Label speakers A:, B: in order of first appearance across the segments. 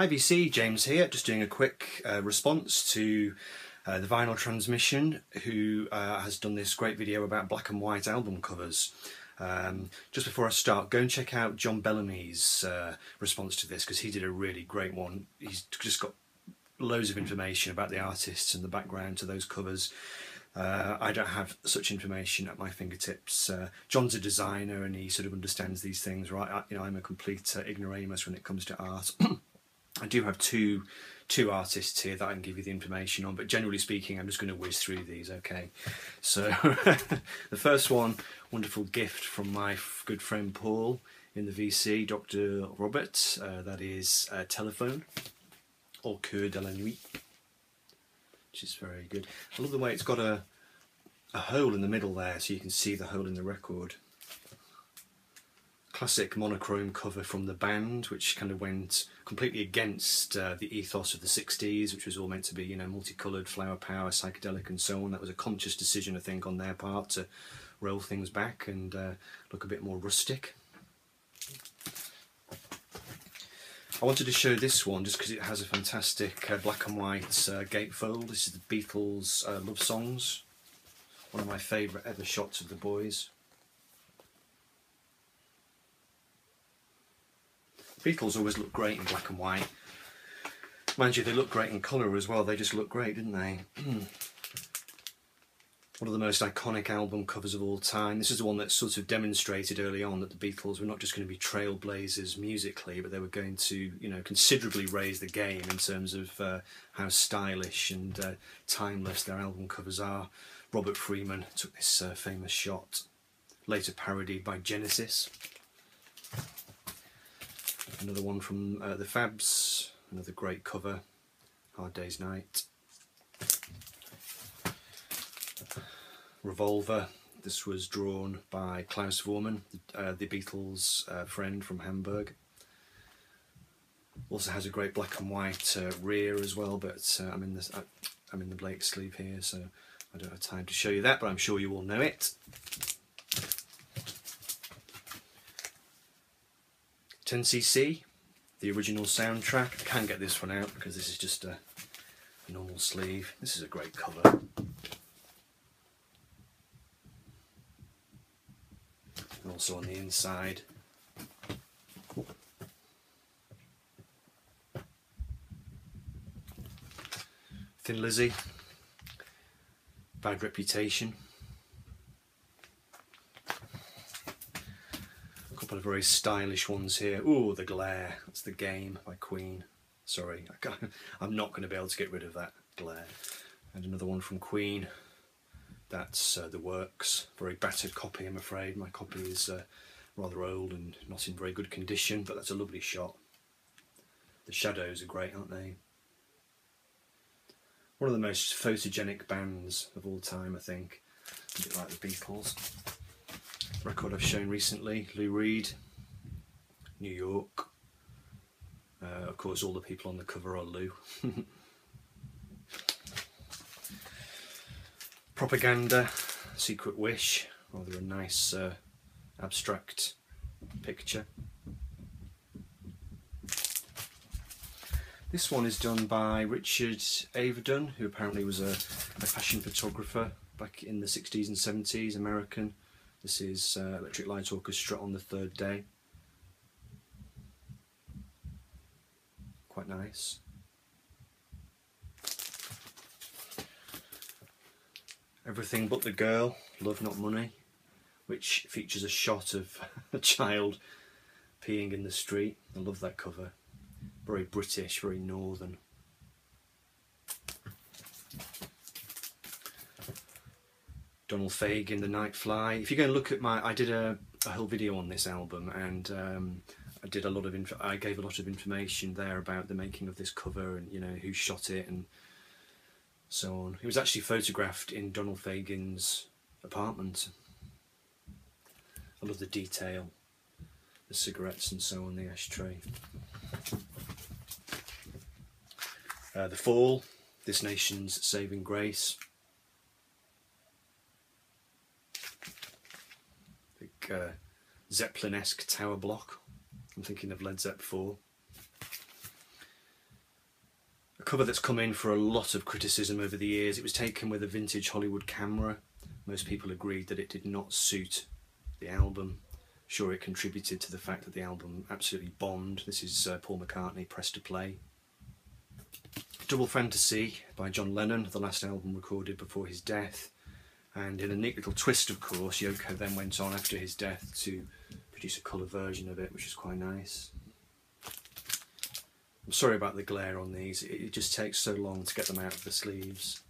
A: Hi VC, James here, just doing a quick response to the Vinyl Transmission, who has done this great video about black and white album covers. Just before I start, go and check out John Bellamy's response to this, because he did a really great one. He's just got loads of information about the artists and the background to those covers. I don't have such information at my fingertips. John's a designer and he sort of understands these things, right? I'm a complete ignoramus when it comes to art. I do have two artists here that I can give you the information on, but generally speaking I'm just going to whiz through these, okay? So the first one, wonderful gift from my good friend Paul in the VC, Dr. Robert, that is Telephone, Au Cœur de la Nuit, which is very good. I love the way it's got a hole in the middle there, so you can see the hole in the record. Classic monochrome cover from the band, which kind of went completely against the ethos of the 60s, which was all meant to be, you know, multicoloured, flower power, psychedelic and so on. That was a conscious decision, I think, on their part to roll things back and look a bit more rustic. I wanted to show this one just because it has a fantastic black and white gatefold. This is the Beatles' Love Songs, one of my favourite ever shots of the boys. Beatles always look great in black and white. Mind you, they look great in colour as well. They just look great, didn't they? One of the most iconic album covers of all time. This is the one that sort of demonstrated early on that the Beatles were not just going to be trailblazers musically, but they were going to, you know, considerably raise the game in terms of how stylish and timeless their album covers are. Robert Freeman took this famous shot, later parodied by Genesis. Another one from the Fabs, another great cover, Hard Day's Night. Revolver, this was drawn by Klaus Voormann, the Beatles' friend from Hamburg. Also has a great black and white rear as well, but I'm in the Blake sleeve here, so I don't have time to show you that, but I'm sure you all know it. 10cc, the original soundtrack. I can't get this one out because this is just a normal sleeve. This is a great cover. And also on the inside, Thin Lizzy, Bad Reputation. A couple of very stylish ones here. Ooh, The Glare, that's The Game by Queen. Sorry, I'm not going to be able to get rid of that glare. And another one from Queen, that's The Works. Very battered copy, I'm afraid. My copy is rather old and not in very good condition, but that's a lovely shot. The shadows are great, aren't they? One of the most photogenic bands of all time, I think. A bit like the Beatles. Record I've shown recently, Lou Reed, New York. Of course, all the people on the cover are Lou. Propaganda, Secret Wish, rather a nice abstract picture. This one is done by Richard Avedon, who apparently was a fashion photographer back in the 60s and 70s, American. This is Electric Light Orchestra on the Third Day. Quite nice. Everything But the Girl, Love Not Money, which features a shot of a child peeing in the street. I love that cover. Very British, very northern. Donald Fagen, The Night Fly. If you go and look at I did a whole video on this album, and I gave a lot of information there about the making of this cover and, you know, who shot it and so on. It was actually photographed in Donald Fagen's apartment. I love the detail, the cigarettes and so on, the ashtray. The Fall, This Nation's Saving Grace. Big Zeppelin-esque tower block. I'm thinking of Led Zepp 4. cover that's come in for a lot of criticism over the years. It was taken with a vintage Hollywood camera. Most people agreed that it did not suit the album. Sure, it contributed to the fact that the album absolutely bombed. This is Paul McCartney, Press to Play. Double Fantasy by John Lennon, the last album recorded before his death. And in a neat little twist, of course, Yoko then went on after his death to produce a colour version of it, which is quite nice. I'm sorry about the glare on these, it just takes so long to get them out of the sleeves.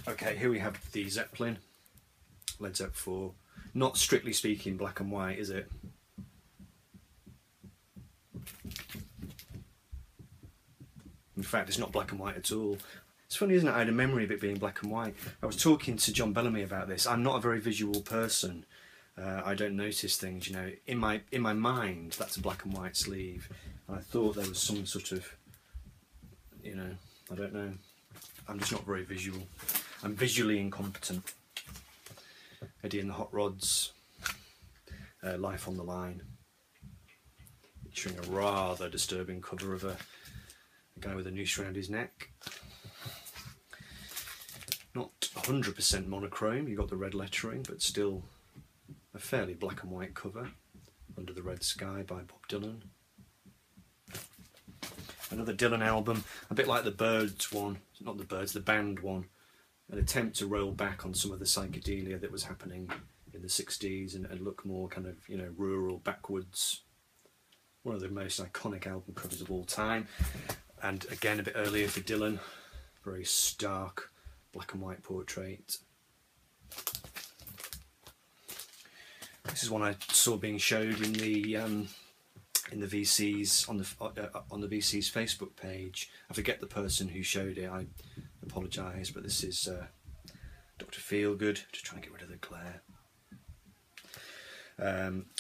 A: Okay, here we have the Zeppelin, Led Zepp 4. Not strictly speaking black and white, is it? In fact, it's not black and white at all. It's funny, isn't it? I had a memory of it being black and white. I was talking to John Bellamy about this. I'm not a very visual person. I don't notice things, you know. In my mind, that's a black and white sleeve. And I thought there was some sort of, you know, I don't know. I'm just not very visual. I'm visually incompetent. Eddie and the Hot Rods, Life on the Line, featuring a rather disturbing cover of a guy with a noose around his neck. Not 100% monochrome, you got the red lettering, but still a fairly black and white cover. Under the Red Sky by Bob Dylan. Another Dylan album, a bit like the Birds one, not the Birds, the band one. An attempt to roll back on some of the psychedelia that was happening in the 60s and look more kind of, you know, rural, backwoods. One of the most iconic album covers of all time. And again, a bit earlier for Dylan, very stark black and white portrait. This is one I saw being showed in the VC's on the VC's Facebook page. I forget the person who showed it. I apologise, but this is Dr. Feelgood, just trying to get rid of the glare.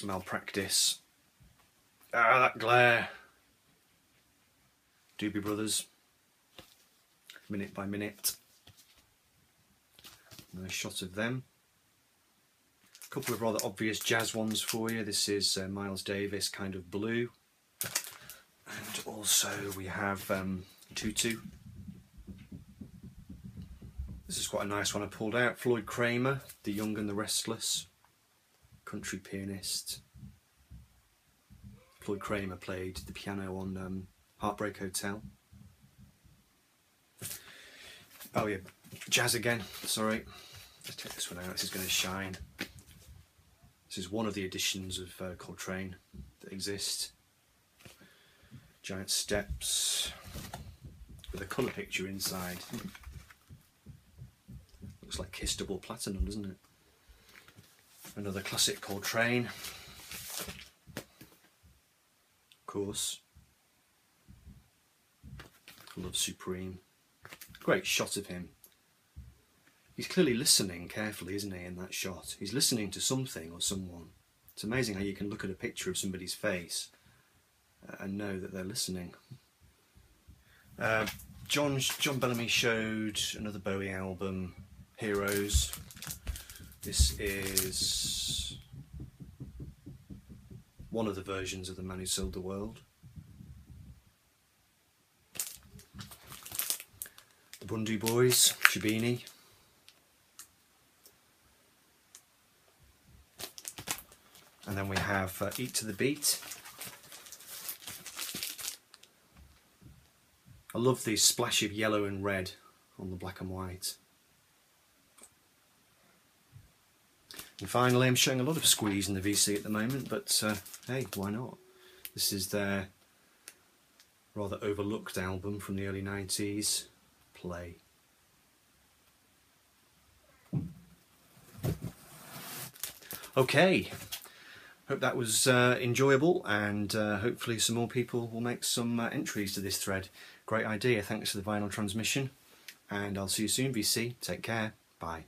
A: Malpractice. Ah, that glare. Doobie Brothers. Minute by Minute. Nice shot of them. A couple of rather obvious jazz ones for you. This is Miles Davis, Kind of Blue. And also we have Tutu. This is quite a nice one I pulled out. Floyd Kramer, The Young and the Restless, country pianist. Floyd Kramer played the piano on Heartbreak Hotel. Oh yeah, jazz again, sorry. Let's take this one out, this is going to shine. This is one of the editions of Coltrane that exist. Giant steps with a colour picture inside. Looks like Kiss Double Platinum, doesn't it? Another classic Coltrane. Of course. Love Supreme. Great shot of him. He's clearly listening carefully, isn't he, in that shot? He's listening to something or someone. It's amazing how you can look at a picture of somebody's face and know that they're listening. John Bellamy showed another Bowie album, Heroes. This is one of the versions of The Man Who Sold the World. The Bundu Boys, Shabini. And then we have Eat to the Beat. I love the splash of yellow and red on the black and white. And finally, I'm showing a lot of Squeeze in the VC at the moment, but hey, why not? This is their rather overlooked album from the early 90s, Play. Okay, hope that was enjoyable, and hopefully some more people will make some entries to this thread. Great idea, thanks for the vinyl transmission, and I'll see you soon, VC. Take care, bye.